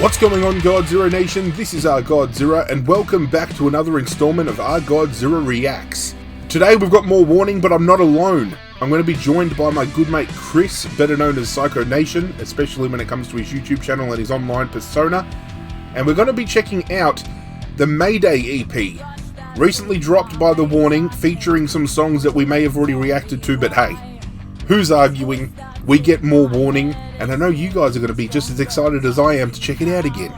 What's going on, Godzirra Nation? This is ArghGodzirra, and welcome back to another installment of ArghGodzirra Reacts. Today we've got more warning, but I'm not alone. I'm going to be joined by my good mate Chris, better known as Sycho Nation, especially when it comes to his YouTube channel and his online persona. And we're going to be checking out the Mayday EP, recently dropped by The Warning, featuring some songs that we may have already reacted to, but hey, who's arguing? We get more warning, and I know you guys are going to be just as excited as I am to check it out again.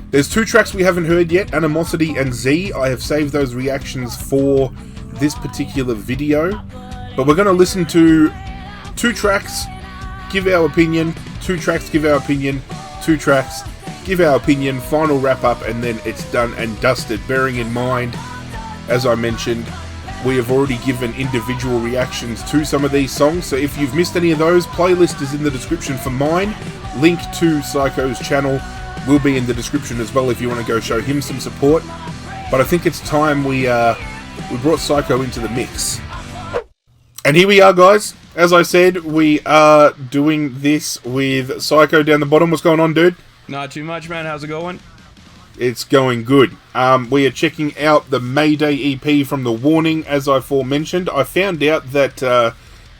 There's two tracks we haven't heard yet, Animosity and Z. I have saved those reactions for this particular video, but we're going to listen to two tracks, give our opinion, two tracks, give our opinion, two tracks, give our opinion, final wrap up, and then it's done and dusted. Bearing in mind, as I mentioned, we have already given individual reactions to some of these songs, so if you've missed any of those, playlist is in the description for mine. Link to Sycho's channel will be in the description as well if you want to go show him some support. But I think it's time we brought Sycho into the mix. And here we are, guys. As I said, we are doing this with Sycho down the bottom. What's going on, dude? Not too much, man. How's it going? It's going good. We are checking out the Mayday EP from The Warning, as I aforementioned. I found out that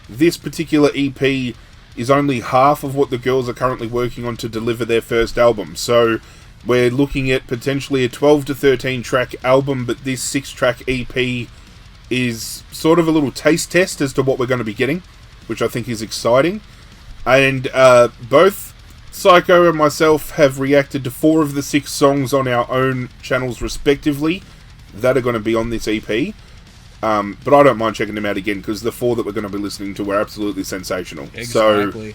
this particular EP is only half of what the girls are currently working on to deliver their first album. So we're looking at potentially a 12 to 13 track album, but this 6-track EP is sort of a little taste test as to what we're going to be getting, which I think is exciting. And both Sycho and myself have reacted to 4 of the 6 songs on our own channels respectively that are going to be on this EP. But I don't mind checking them out again because the 4 that we're going to be listening to were absolutely sensational. Exactly.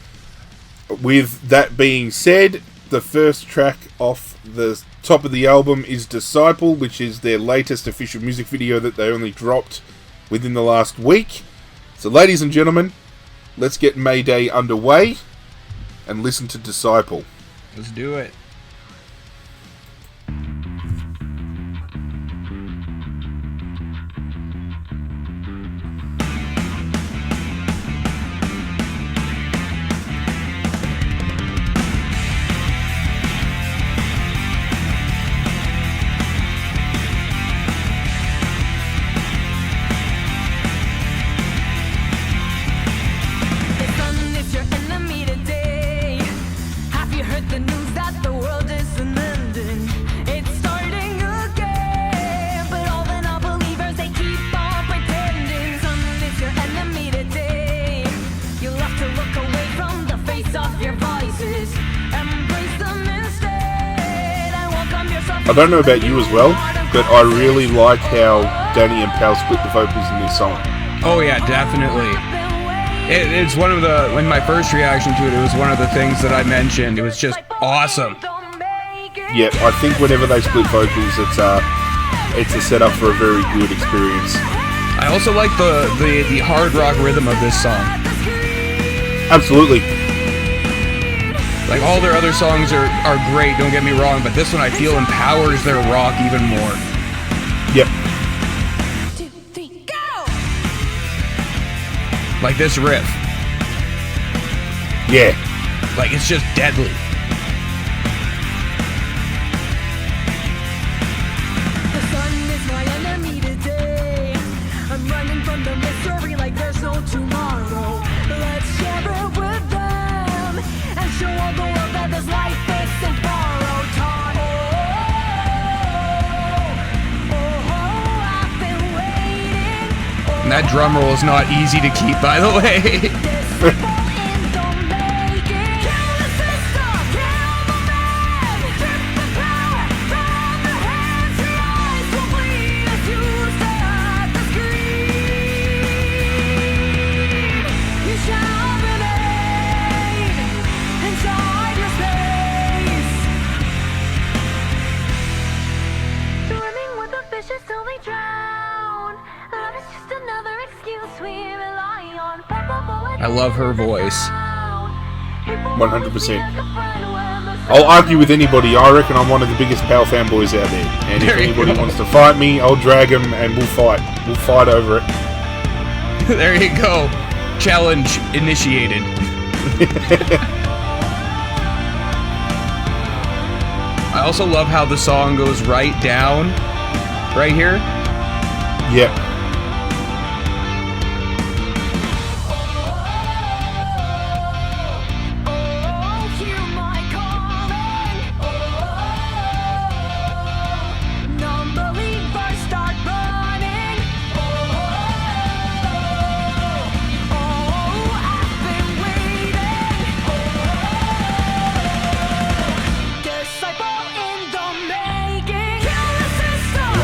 So, with that being said, the first track off the top of the album is Disciple, which is their latest official music video that they only dropped within the last week. So ladies and gentlemen, let's get Mayday underway and listen to Disciple. Let's do it. I don't know about you as well, but I really like how Danny and Pal split the vocals in this song. Oh yeah, definitely. It's one of the, in my first reaction to it, it was one of the things that I mentioned. It was just awesome. Yeah, I think whenever they split vocals, it's a setup for a very good experience. I also like the hard rock rhythm of this song. Absolutely. Like, all their other songs are great, don't get me wrong, but this one I feel empowers their rock even more. Yep. 2, 3, go! Like this riff. Yeah. Like, it's just deadly. The sun is my enemy today. I'm running from the misery like there's no tomorrow. Let's share it with them and show all the world that this life isn't borrowed time. I've been waiting. And that drum roll is not easy to keep, by the way. I love her voice. 100%. I'll argue with anybody. I reckon I'm one of the biggest Pal fanboys out there. And if anybody wants to fight me, I'll drag him and we'll fight. We'll fight over it. There you go. Challenge initiated. I also love how the song goes right down, right here. Yep.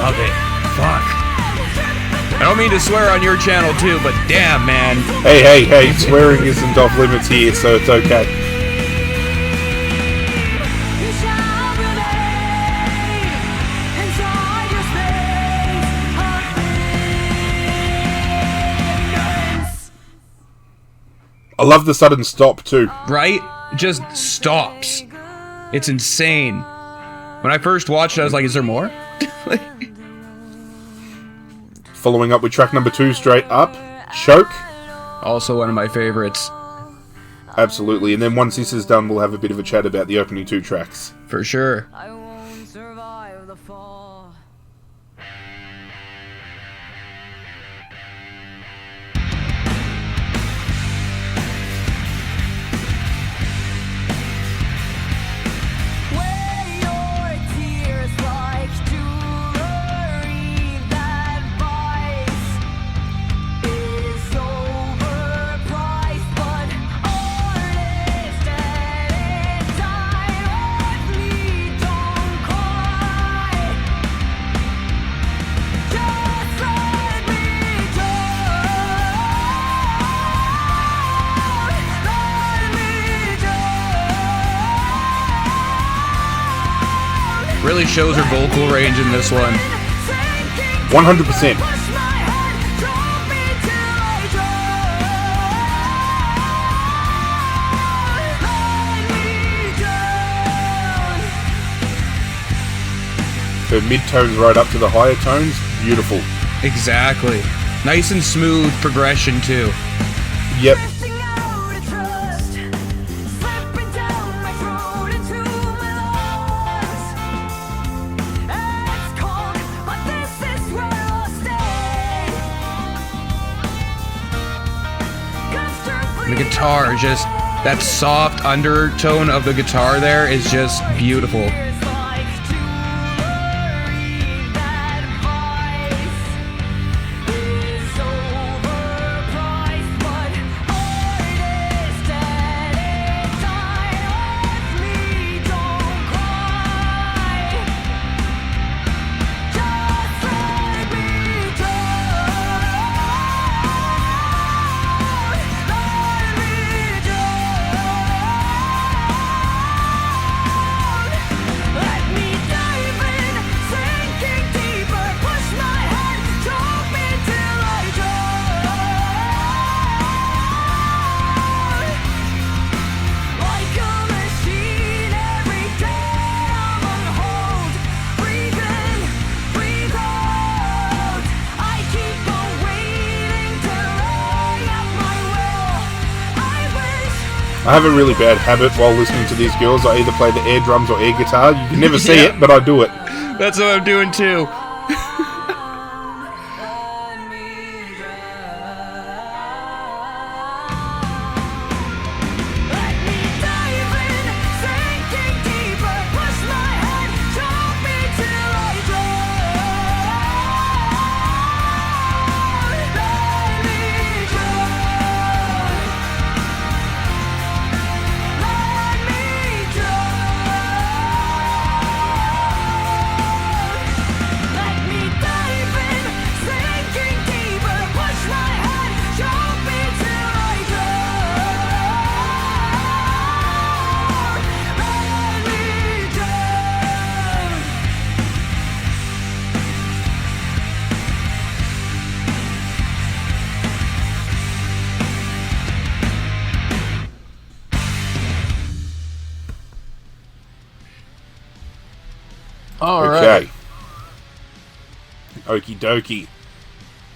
Love it. Fuck. I don't mean to swear on your channel too, but damn, man. Hey, swearing isn't off limits here, so it's okay. I love the sudden stop too. Right? It just stops. It's insane. When I first watched it, I was like, is there more? Following up with track number 2 straight up, Choke. Also one of my favorites. Absolutely, and then once this is done, we'll have a bit of a chat about the opening 2 tracks. For sure. I won't survive the fall. Weigh your tears like jewelry. That vice is overpriced, but artist at its time with me don't cry. Just let me down. Really shows her vocal range in this one. 100%. Her mid-tones right up to the higher tones, beautiful. Exactly. Nice and smooth progression too. Yep. The guitar, just that soft undertone of the guitar there is just beautiful. I have a really bad habit while listening to these girls. I either play the air drums or air guitar. You can never see it, but I do it. That's what I'm doing too. All right. Okay. Okie dokie.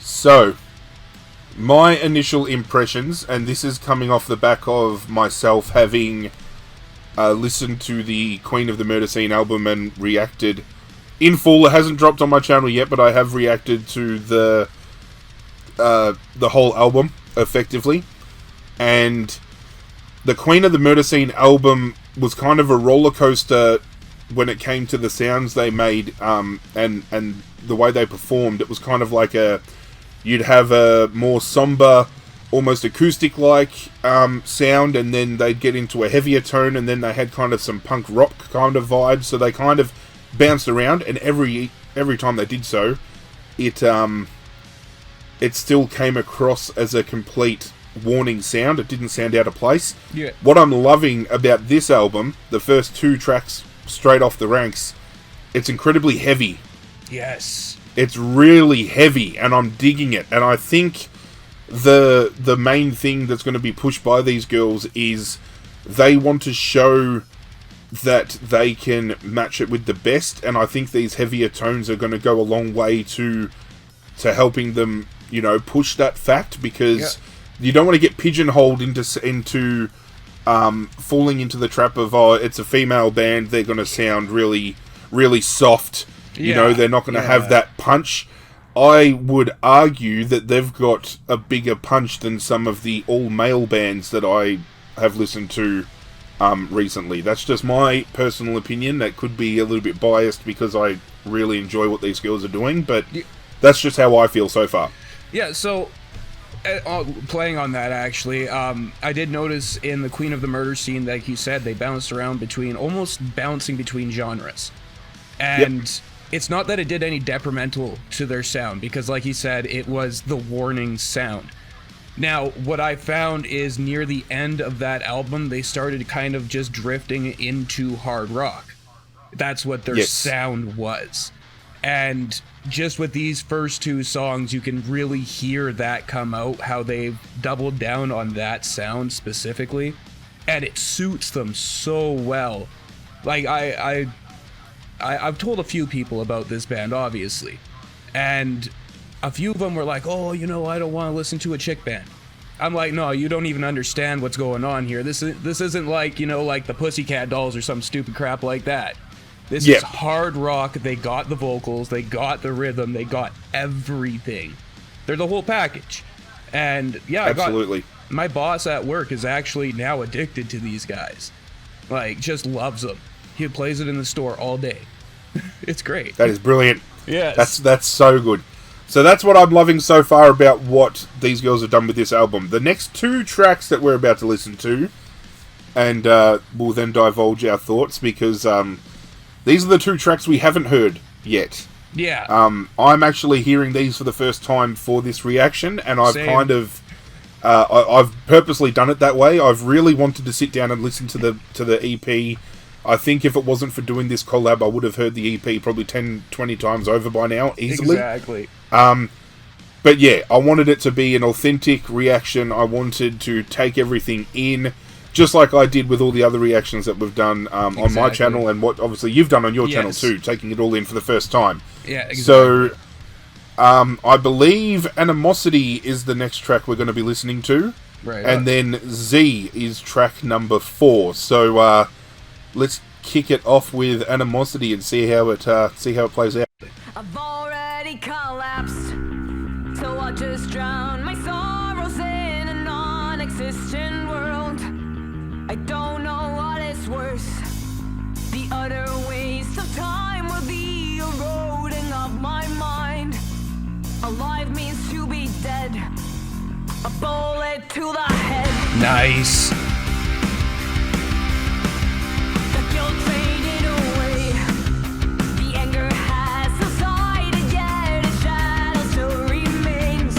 So, my initial impressions, and this is coming off the back of myself having listened to the Queen of the Murder Scene album and reacted in full. It hasn't dropped on my channel yet, but I have reacted to the whole album effectively. And the Queen of the Murder Scene album was kind of a roller coaster when it came to the sounds they made, and the way they performed. It was kind of like you'd have a more somber, almost acoustic-like sound, and then they'd get into a heavier tone, and then they had kind of some punk rock kind of vibes. So they kind of bounced around, and every time they did so, it still came across as a complete warning sound. It didn't sound out of place. Yeah. What I'm loving about this album, the first 2 tracks straight off the ranks, it's incredibly heavy. Yes. It's really heavy, and I'm digging it. And I think the main thing that's going to be pushed by these girls is they want to show that they can match it with the best, and I think these heavier tones are going to go a long way to helping them, you know, push that fact, because you don't want to get pigeonholed into falling into the trap of, oh, it's a female band, they're going to sound really, really soft. You know, they're not going to have that punch. I would argue that they've got a bigger punch than some of the all-male bands that I have listened to recently. That's just my personal opinion. That could be a little bit biased because I really enjoy what these girls are doing, but that's just how I feel so far. Yeah, so playing on that, actually, I did notice in the Queen of the Murder Scene, like you said, they bounced around almost bouncing between genres. And it's not that it did any detrimental to their sound, because like you said, it was the warning sound. Now, what I found is near the end of that album, they started kind of just drifting into hard rock. That's what their sound was. And just with these first 2 songs, you can really hear that come out, how they've doubled down on that sound specifically. And it suits them so well. Like, I've told a few people about this band, obviously, and a few of them were like, oh, you know, I don't want to listen to a chick band. I'm like, no, you don't even understand what's going on here. This isn't like, you know, like the Pussycat Dolls or some stupid crap like that. This is hard rock. They got the vocals, they got the rhythm, they got everything. They're the whole package. And yeah, absolutely. My boss at work is actually now addicted to these guys. Like, just loves them. He plays it in the store all day. It's great. That is brilliant. Yes. That's so good. So that's what I'm loving so far about what these girls have done with this album. The next 2 tracks that we're about to listen to, and we'll then divulge our thoughts, because these are the 2 tracks we haven't heard yet. Yeah. I'm actually hearing these for the first time for this reaction, and I've kind of I've purposely done it that way. I've really wanted to sit down and listen to the EP. I think if it wasn't for doing this collab, I would have heard the EP probably 10, 20 times over by now, easily. Exactly. But yeah, I wanted it to be an authentic reaction. I wanted to take everything in, just like I did with all the other reactions that we've done on my channel, and what obviously you've done on your channel too, taking it all in for the first time. Yeah, exactly. So, I believe Animosity is the next track we're going to be listening to. Right. And then Z is track number 4. So, let's kick it off with Animosity and see how it plays out. I've already collapsed, so I'll just drown my sorrows in a non-existent world. I don't know what is worse, the utter waste of time or the eroding of my mind. Alive means to be dead, a bullet to the head. Nice. The guilt faded away, the anger has subsided, yet its shadow still remains.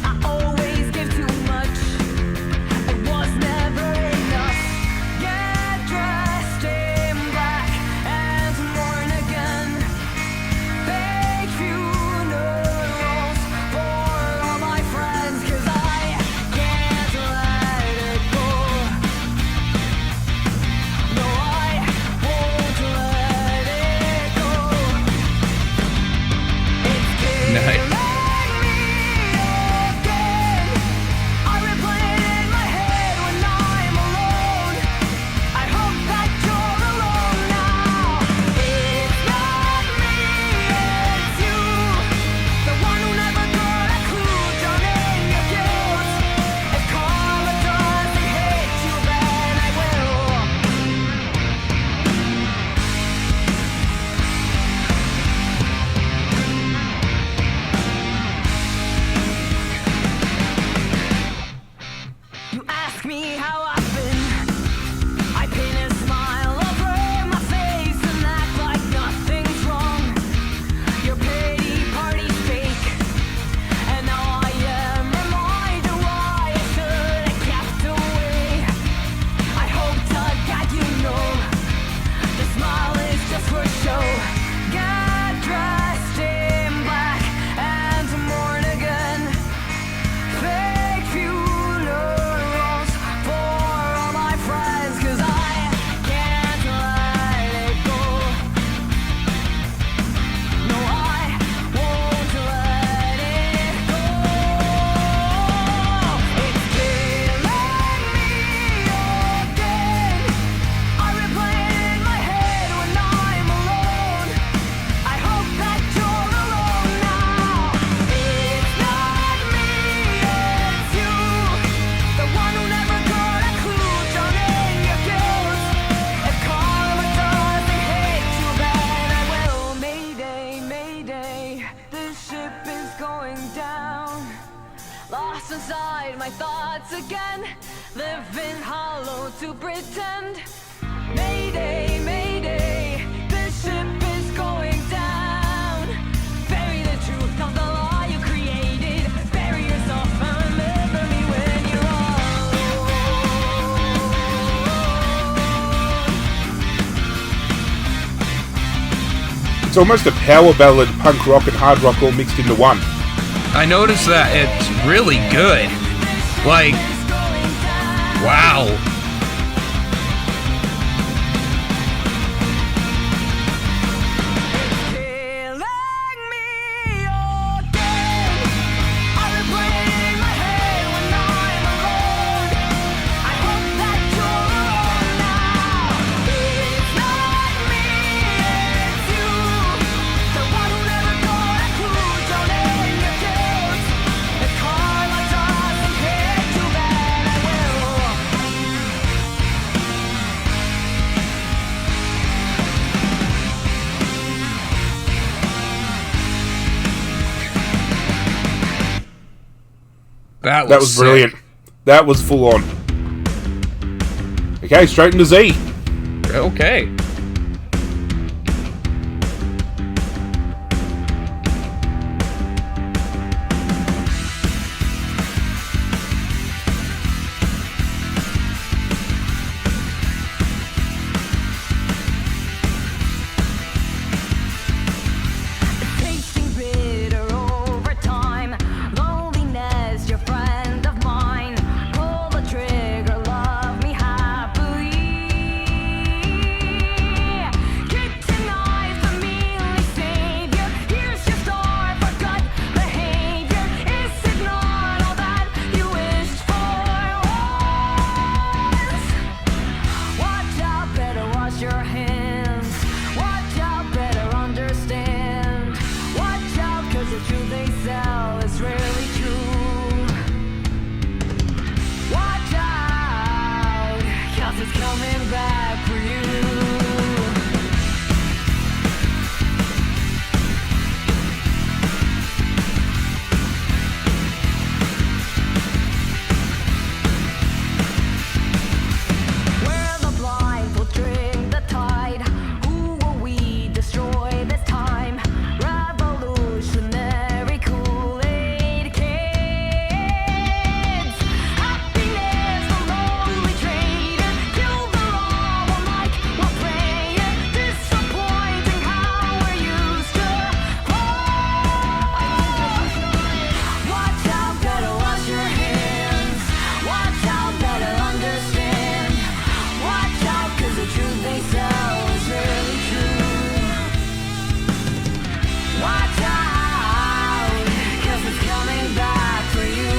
I always give too much, it was never enough. Get dressed in black and mourn again. Fake funerals for all my friends, 'cause I can't let it go. to pretend. Mayday, mayday, this ship is going down. Bury the truth of the law you created. Bury yourself and remember me when you're alone. It's almost a power ballad, punk rock and hard rock all mixed into one. I noticed that it's really good. Like, wow. That was brilliant. That was full on. Okay, straight into Z. Okay. Tasting bitter over time. Loneliness, your friend of mine. Pull the trigger, love me happily. Kick tonight, the mealy savior. Here's your star for good behavior. Is it not all that you wished for was? Watch out, better wash your hands. Watch out, better understand. Watch out, 'cause the truth they sell is rarely true. Watch out, 'cause it's coming back for you. Where the blind will drink the tide. Who will we destroy this time? Revolutionary Kool-Aid kids. Happiness, the lonely traitor. Kill the law, one like we're praying. Disappointing how we're used to fall. Watch out, better wash your hands. Watch out, better understand. Watch out, 'cause the truth they sell is really true. Watch out, 'cause it's coming back for you.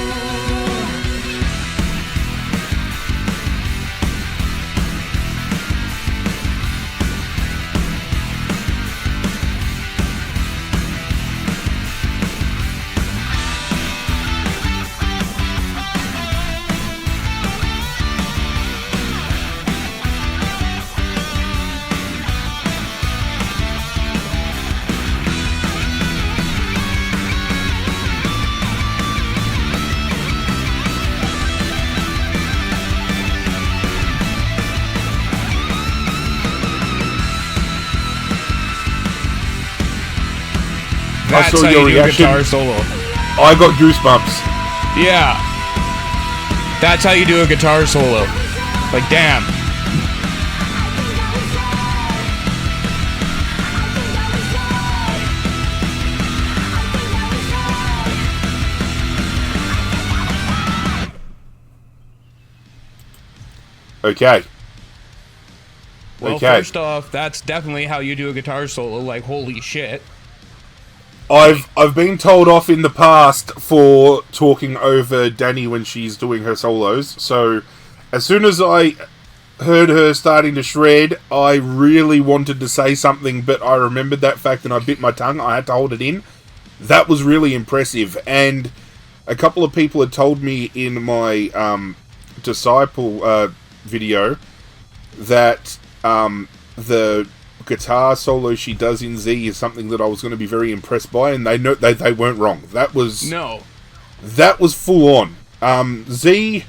That's saw how your you do a reaction. guitar solo. I got goosebumps. Yeah. That's how you do a guitar solo. Like, damn. Okay. Well, Okay. first off, that's definitely how you do a guitar solo. Like, holy shit. I've been told off in the past for talking over Danny when she's doing her solos. So as soon as I heard her starting to shred, I really wanted to say something, but I remembered that fact and I bit my tongue. I had to hold it in. That was really impressive. And a couple of people had told me in my Disciple video that the guitar solo she does in Z is something that I was going to be very impressed by, and they weren't wrong. That was full on. Z,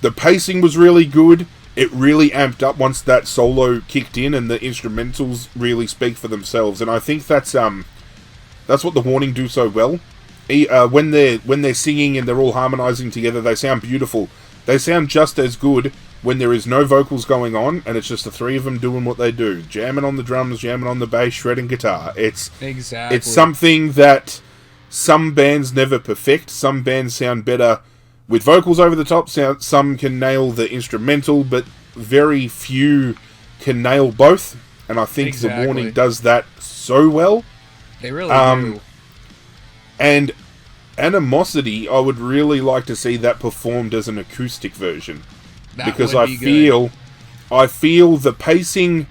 the pacing was really good. it really amped up once that solo kicked in and the instrumentals really speak for themselves. And I think that's what the Warning do so well. When they're singing and they're all harmonizing together, they sound beautiful. They sound just as good when there is no vocals going on and it's just the three of them doing what they do, jamming on the drums, jamming on the bass, shredding guitar. It's something that some bands never perfect. Some bands sound better with vocals over the top. Some can nail the instrumental, but very few can nail both. And I think the Warning does that so well. They really do. And Animosity, I would really like to see that performed as an acoustic version. Because I feel the pacing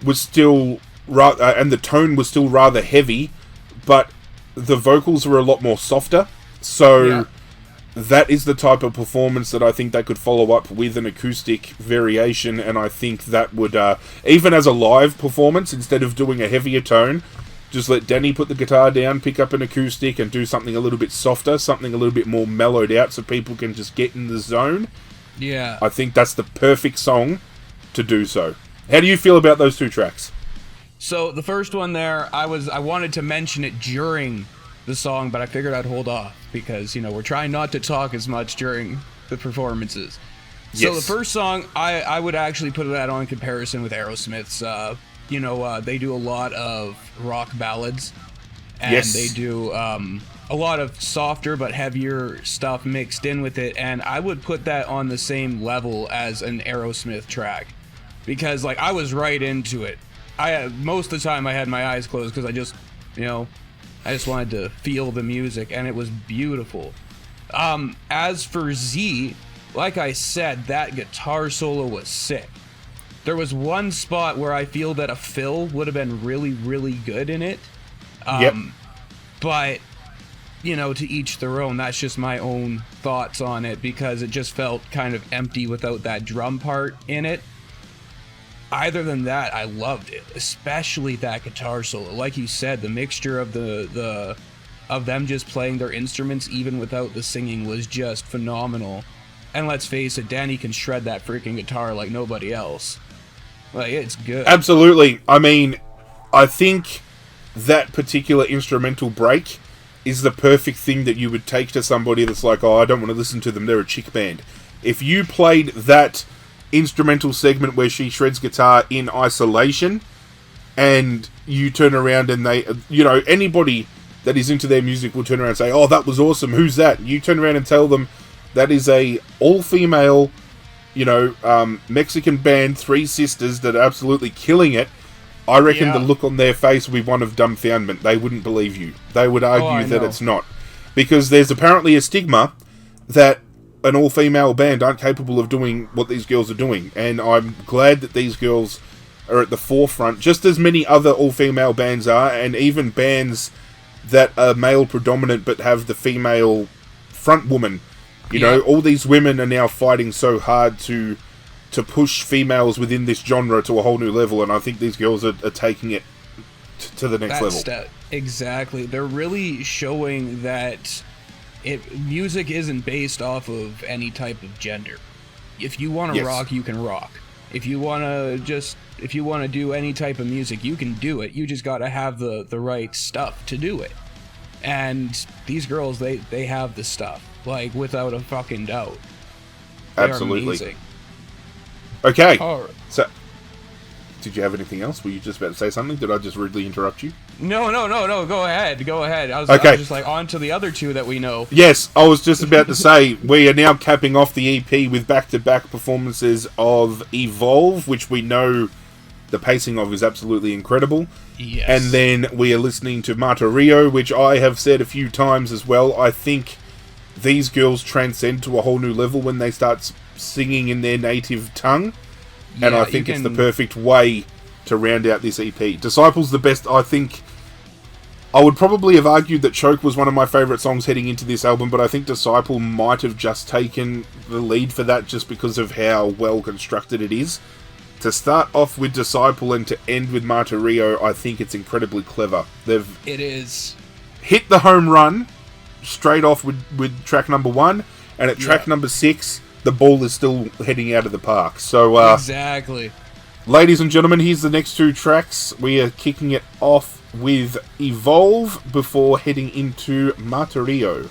was still and the tone was still rather heavy, but the vocals were a lot more softer. So that is the type of performance that I think they could follow up with an acoustic variation, and I think that would, even as a live performance, instead of doing a heavier tone, just let Danny put the guitar down, pick up an acoustic, and do something a little bit softer, something a little bit more mellowed out so people can just get in the zone. Yeah. I think that's the perfect song to do so. How do you feel about those two tracks? So the first one there, I wanted to mention it during the song, but I figured I'd hold off because, we're trying not to talk as much during the performances. So Yes. the first song, I would actually put that on comparison with Aerosmith's. They do a lot of rock ballads, and Yes. they do a lot of softer but heavier stuff mixed in with it, and I would put that on the same level as an Aerosmith track, because I was right into it. Most of the time I had my eyes closed because I just wanted to feel the music, and it was beautiful. As for Z, like I said, that guitar solo was sick. There was one spot where I feel that a fill would have been really, really good in it. But, to each their own. That's just my own thoughts on it, because it just felt kind of empty without that drum part in it. Other than that, I loved it, especially that guitar solo. Like you said, the mixture of of them just playing their instruments even without the singing was just phenomenal. And let's face it, Danny can shred that freaking guitar like nobody else. It's good. Absolutely. I mean, I think that particular instrumental break is the perfect thing that you would take to somebody that's like, oh, I don't want to listen to them, they're a chick band. If you played that instrumental segment where she shreds guitar in isolation, and you turn around and they, anybody that is into their music will turn around and say, oh, that was awesome, who's that? You turn around and tell them that is a all-female, Mexican band, three sisters that are absolutely killing it. I reckon the look on their face would be one of dumbfoundment. They wouldn't believe you. They would argue that it's not. Because there's apparently a stigma that an all-female band aren't capable of doing what these girls are doing. And I'm glad that these girls are at the forefront, just as many other all-female bands are, and even bands that are male-predominant but have the female front woman. All these women are now fighting so hard to push females within this genre to a whole new level, and I think these girls are taking it to the next level. Exactly. They're really showing that music isn't based off of any type of gender. If you want to rock, you can rock. If you want to do any type of music, you can do it. You just got to have the right stuff to do it. And these girls, they have the stuff, without a fucking doubt. They Absolutely. are amazing. Okay. All right. So, did you have anything else? Were you just about to say something? Did I just rudely interrupt you? No. Go ahead. I was just on to the other two that we know. Yes, I was just about to say, we are now capping off the EP with back-to-back performances of Evolve, which we know the pacing of is absolutely incredible. Yes. And then we are listening to Martirio, which I have said a few times as well. I think these girls transcend to a whole new level when they start singing in their native tongue. And I think it's the perfect way to round out this EP. Disciple's the best. I think I would probably have argued that Choke was one of my favourite songs heading into this album, but I think Disciple might have just taken the lead for that just because of how well constructed it is. To start off with Disciple and to end with Martirio, I think it's incredibly clever. It is. Hit the home run straight off with track number 1, and at track number 6, the ball is still heading out of the park. So, Exactly. ladies and gentlemen, here's the next two tracks. We are kicking it off with Evolve before heading into Martirio.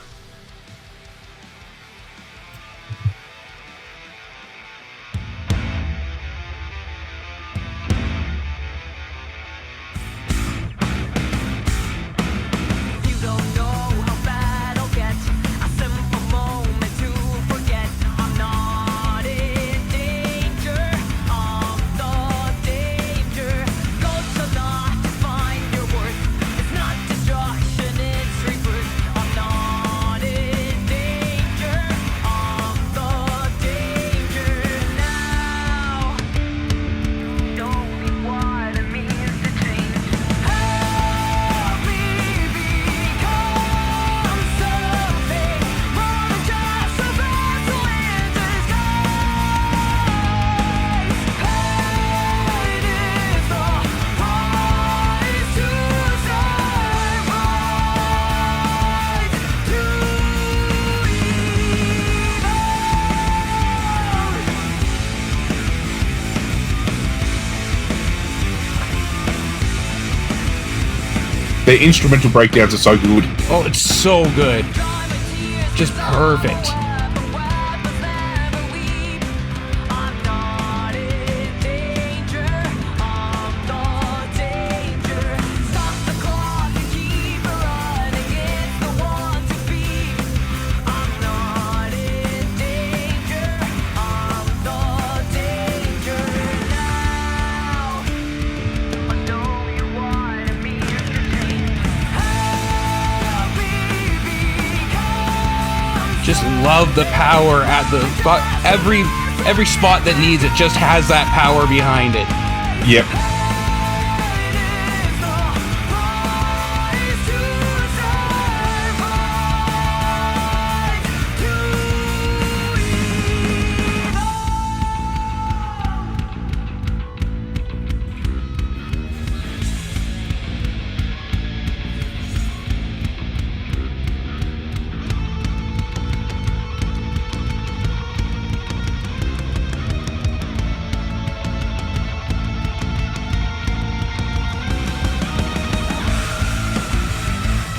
Their instrumental breakdowns are so good. Oh, it's so good. Just perfect. Just love the power at the every spot that needs it just has that power behind it. Yep.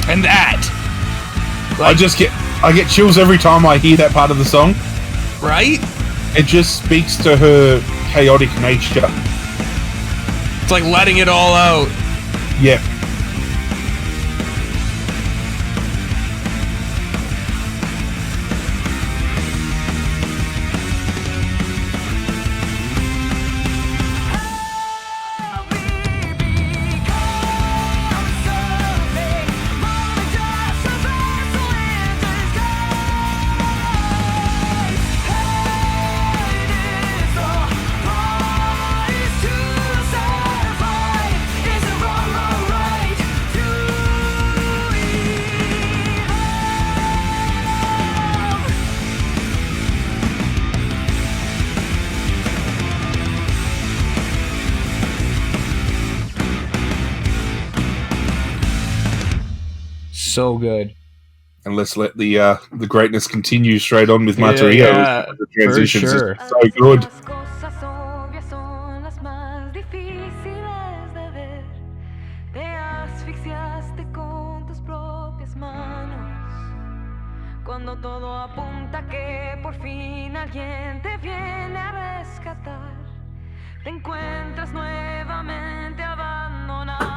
And that, like, I get chills every time I hear that part of the song. Right? It just speaks to her chaotic nature. It's like letting it all out. Yep. So good. And let's let the greatness continue straight on with Martirio. Yeah, The transitions for sure. are so good. Las cosas obvias son las más difíciles de ver. Te asfixiaste con tus propias manos. Cuando todo apunta que por fin alguien te viene a rescatar, te encuentras nuevamente abandonado.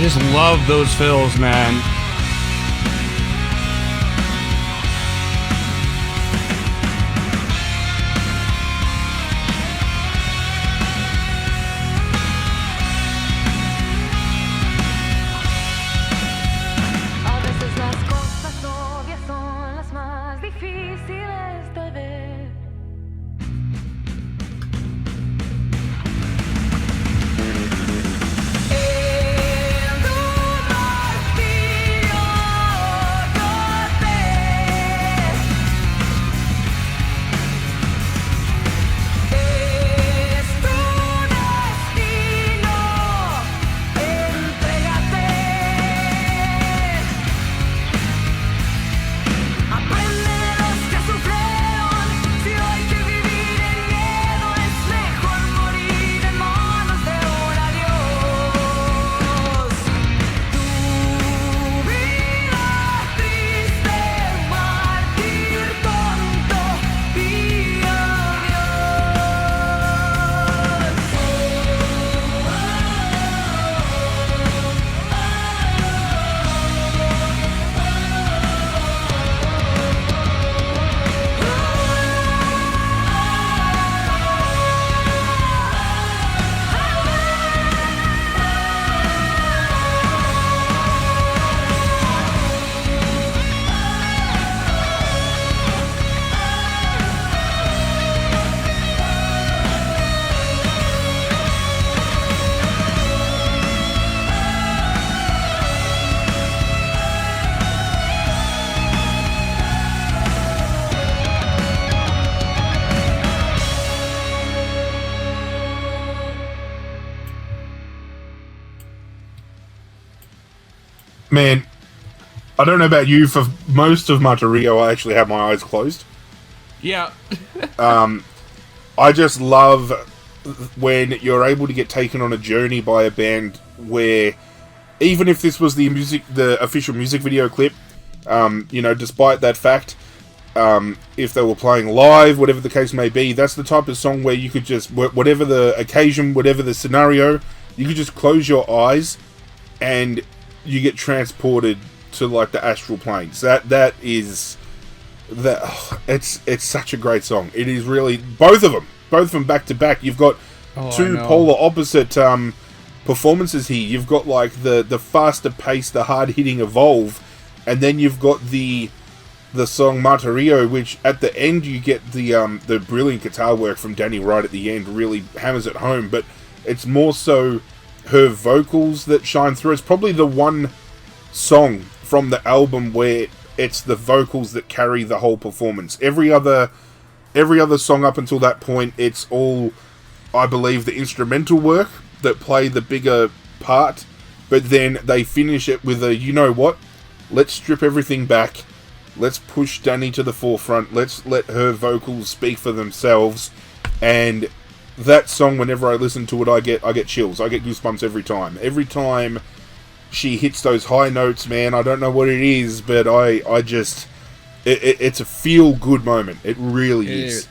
just love those fills, man. A veces las cosas obvias son las más difíciles de ver. En tu martirio es tu destino. Entrégate. Aprende de los que sufrieron. Si hoy hay que vivir en miedo, es mejor morir en manos de un adiós. Tu vida triste, mártir tonto y Man, I don't know about you, for most of Martirio, I actually have my eyes closed. Yeah. I just love when you're able to get taken on a journey by a band where, even if this was the official music video clip, despite that fact, if they were playing live, whatever the case may be, that's the type of song where you could just, whatever the occasion, whatever the scenario, you could just close your eyes and you get transported to like the astral planes. It's such a great song. It is really both of them back to back. You've got two polar opposite performances here. You've got like the faster pace, the hard hitting Evolve, and then you've got the song Martirio, which at the end you get the brilliant guitar work from Danny right at the end really hammers it home. But it's more so her vocals that shine through. It's probably the one song from the album where it's the vocals that carry the whole performance. Every other song up until that point, it's all, I believe, the instrumental work that play the bigger part, but then they finish it with a, you know what, let's strip everything back, let's push Danny to the forefront, let's let her vocals speak for themselves. And that song, whenever I listen to it, I get chills. I get goosebumps every time. Every time she hits those high notes, man, I don't know what it is, but I just... It's a feel-good moment. It really is.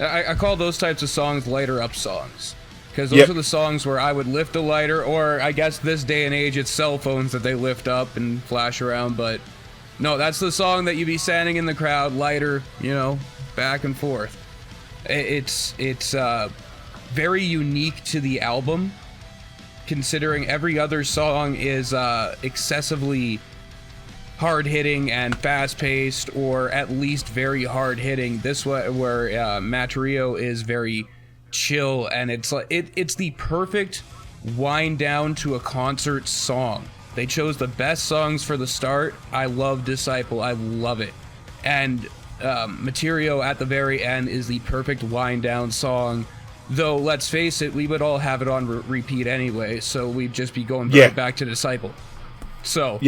I call those types of songs lighter-up songs. Because those are the songs where I would lift a lighter, or I guess this day and age, it's cell phones that they lift up and flash around, but... No, that's the song that you be standing in the crowd, lighter, back and forth. It's very unique to the album, considering every other song is excessively hard-hitting and fast-paced, or at least very hard-hitting. This one, where Martirio is very chill, and it's like it's the perfect wind down to a concert song. They chose the best songs for the start. I love Disciple. I love it. And Martirio at the very end is the perfect wind down song. Though, let's face it, we would all have it on repeat anyway, so we'd just be going right back to Disciple. So,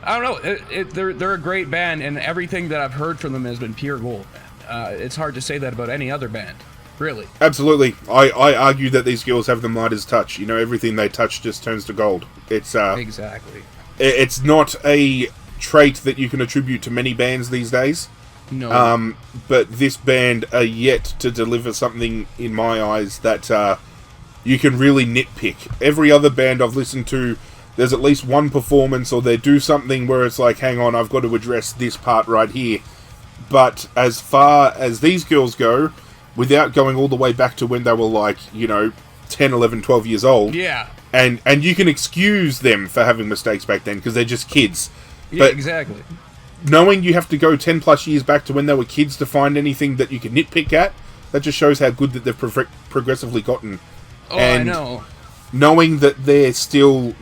I don't know. They're a great band, and everything that I've heard from them has been pure gold. It's hard to say that about any other band, really. Absolutely. I argue that these girls have the Midas touch. Everything they touch just turns to gold. It's exactly. It's not a trait that you can attribute to many bands these days. No. But this band are yet to deliver something, in my eyes, that you can really nitpick. Every other band I've listened to, there's at least one performance, or they do something where it's like, hang on, I've got to address this part right here. But as far as these girls go, without going all the way back to when they were like, 10, 11, 12 years old. Yeah. And you can excuse them for having mistakes back then, because they're just kids. Yeah, but exactly. Knowing you have to go 10 plus years back to when they were kids to find anything that you can nitpick at, that just shows how good that they've progressively gotten. Oh, and I know. Knowing that they're still,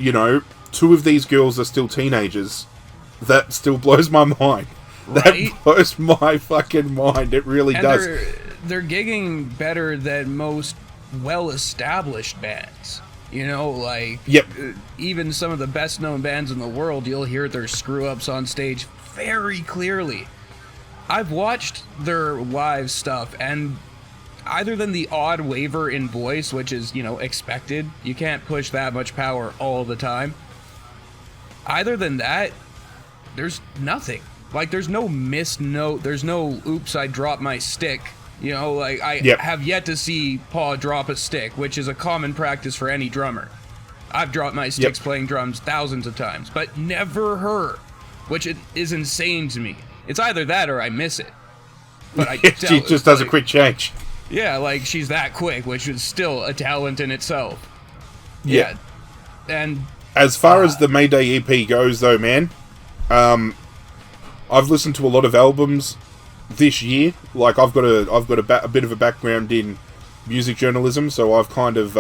two of these girls are still teenagers, that still blows my mind. Right? That blows my fucking mind. It really does. They're gigging better than most well-established bands. Yep. Even some of the best-known bands in the world, you'll hear their screw-ups on stage very clearly. I've watched their live stuff, and other than the odd waver in voice, which is, expected, you can't push that much power all the time. Other than that, there's nothing. Like, there's no missed note, there's no, oops, I dropped my stick. I have yet to see Paul drop a stick, which is a common practice for any drummer. I've dropped my sticks playing drums thousands of times, but never her, which is insane to me. It's either that or I miss it. But she just does a quick change. Yeah, like, she's that quick, which is still a talent in itself. Yeah. And as far as the Mayday EP goes, though, man, I've listened to a lot of albums this year. Like, I've got a bit of a background in music journalism, so I've kind of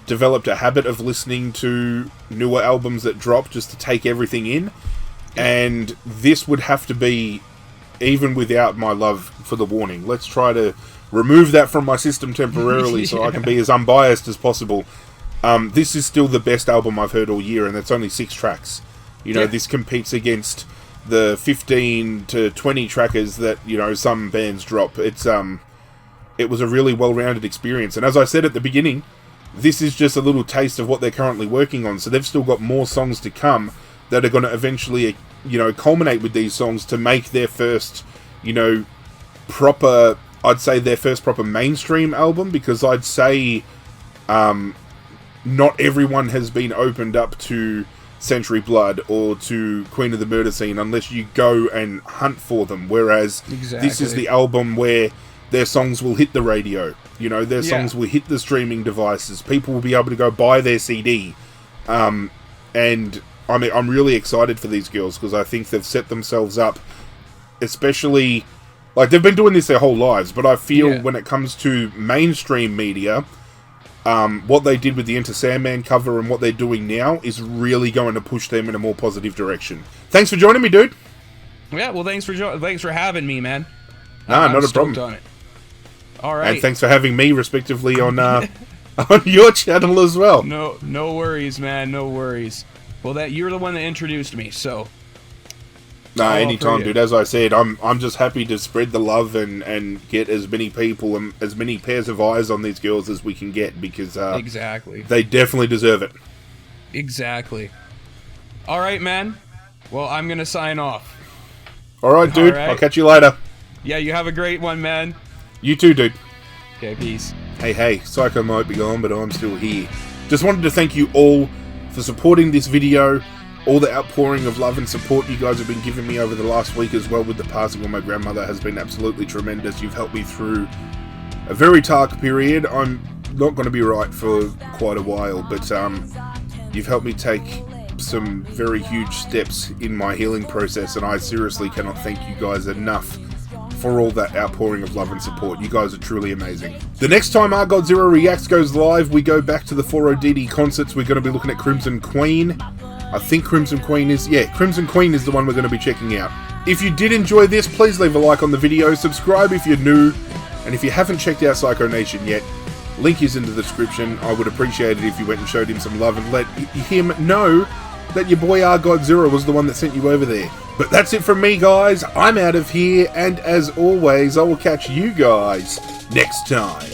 developed a habit of listening to newer albums that drop just to take everything in. And this would have to be, even without my love for The Warning, let's try to remove that from my system temporarily so I can be as unbiased as possible. This is still the best album I've heard all year, and it's only 6 tracks. This competes against the 15 to 20 trackers that, some bands drop. It was a really well-rounded experience. And as I said at the beginning, this is just a little taste of what they're currently working on. So they've still got more songs to come that are going to eventually, culminate with these songs to make their first, proper, I'd say their first proper mainstream album, because I'd say not everyone has been opened up to Century Blood or to Queen of the Murder Scene unless you go and hunt for them, whereas this is the album where their songs will hit the radio, their songs will hit the streaming devices, people will be able to go buy their CD, and I'm really excited for these girls, because I think they've set themselves up, especially, like, they've been doing this their whole lives, but I feel when it comes to mainstream media, what they did with the Enter Sandman cover and what they're doing now is really going to push them in a more positive direction. Thanks for joining me, dude. Yeah, well, thanks for having me, man. Nah, not a problem. On it. All right. And thanks for having me, respectively, on on your channel as well. No worries, man. No worries. Well, you're the one that introduced me, so. Nah, anytime, dude. As I said, I'm just happy to spread the love and get as many people and as many pairs of eyes on these girls as we can get, because exactly, they definitely deserve it. Exactly. All right, man. Well, I'm gonna sign off. All right, dude. All right. I'll catch you later. Yeah, you have a great one, man. You too, dude. Okay, peace. Hey, Sycho might be gone, but I'm still here. Just wanted to thank you all for supporting this video. All the outpouring of love and support you guys have been giving me over the last week as well with the passing of my grandmother has been absolutely tremendous. You've helped me through a very dark period. I'm not going to be right for quite a while, but you've helped me take some very huge steps in my healing process, and I seriously cannot thank you guys enough for all that outpouring of love and support. You guys are truly amazing. The next time ArghGodzirra Reacts goes live, we go back to the 40DD concerts. We're going to be looking at Crimson Queen. I think Crimson Queen is the one we're going to be checking out. If you did enjoy this, please leave a like on the video, subscribe if you're new, and if you haven't checked out Sycho Nation yet, link is in the description. I would appreciate it if you went and showed him some love and let him know that your boy ArghGodzirra was the one that sent you over there. But that's it from me, guys. I'm out of here, and as always, I will catch you guys next time.